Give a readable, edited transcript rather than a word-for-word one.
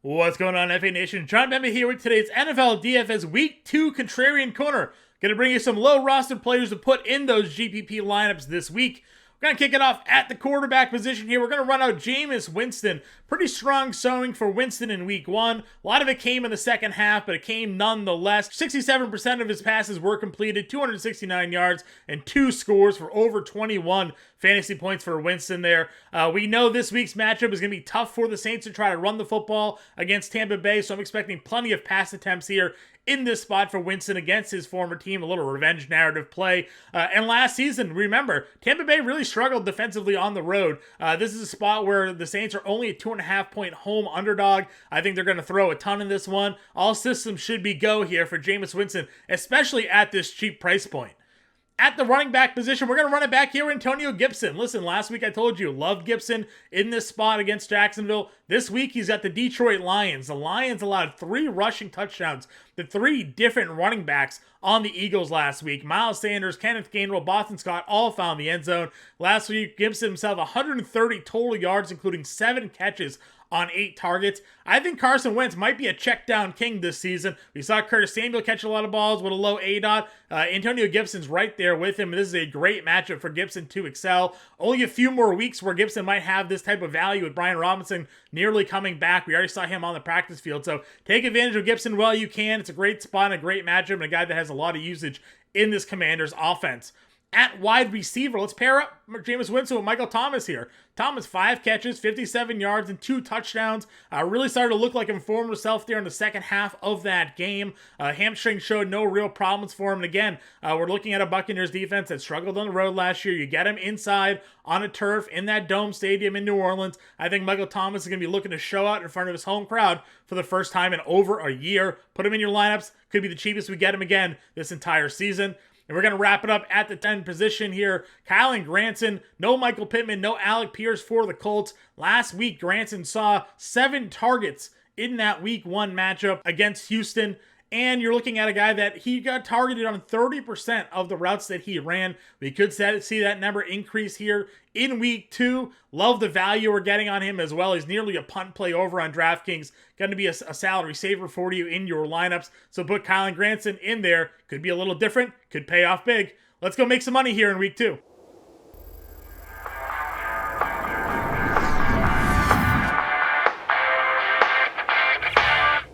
What's going on, FA Nation? Jon Impemba here with today's NFL DFS Week 2 Contrarian Corner. Going to bring you some low roster players to put in those GPP lineups this week. We're going to kick it off at the quarterback position here. We're going to run out Jameis Winston. Pretty strong showing for Winston in week 1. A lot of it came in the second half, but it came nonetheless. 67% of his passes were completed, 269 yards, and 2 scores for over 21 fantasy points for Winston there. We know this week's matchup is going to be tough for the Saints to try to run the football against Tampa Bay, so I'm expecting plenty of pass attempts here in this spot for Winston against his former team, a little revenge narrative play. And last season, remember, Tampa Bay really struggled defensively on the road. This is a spot where the Saints are only a 2.5-point home underdog. I think they're going to throw a ton in this one. All systems should be go here for Jameis Winston, especially at this cheap price point. At the running back position, we're going to run it back here, Antonio Gibson. Listen, last week I told you, loved Gibson in this spot against Jacksonville. This week he's got the Detroit Lions. The Lions allowed 3 rushing touchdowns to 3 different running backs on the Eagles last week. Miles Sanders, Kenneth Gainwell, Boston Scott all found the end zone. Last week, Gibson himself 130 total yards, including 7 catches on 8 targets. I think Carson Wentz might be a check down king this season. We saw Curtis Samuel catch a lot of balls with a low ADOT. Antonio Gibson's right there with him. This is a great matchup for Gibson to excel. Only a few more weeks where Gibson might have this type of value with Brian Robinson nearly coming back. We already saw him on the practice field. So take advantage of Gibson while you can. It's a great spot and a great matchup and a guy that has a lot of usage in this Commanders offense. At wide receiver, let's pair up Jameis Winston with Michael Thomas here. Thomas, 5 catches, 57 yards, and 2 touchdowns. Really started to look like him formed himself there in the second half of that game. Hamstring showed no real problems for him. And again, we're looking at a Buccaneers defense that struggled on the road last year. You get him inside on a turf in that Dome Stadium in New Orleans. I think Michael Thomas is going to be looking to show out in front of his home crowd for the first time in over a year. Put him in your lineups. Could be the cheapest we get him again this entire season. And we're going to wrap it up at the 10 position here. Kylen Granson, no Michael Pittman, no Alec Pierce for the Colts. Last week, Granson saw 7 targets in that week 1 matchup against Houston. And you're looking at a guy that he got targeted on 30% of the routes that he ran. We could see that number increase here in week 2. Love the value we're getting on him as well. He's nearly a punt play over on DraftKings. Going to be a salary saver for you in your lineups. So put Kylen Granson in there. Could be a little different. Could pay off big. Let's go make some money here in week 2.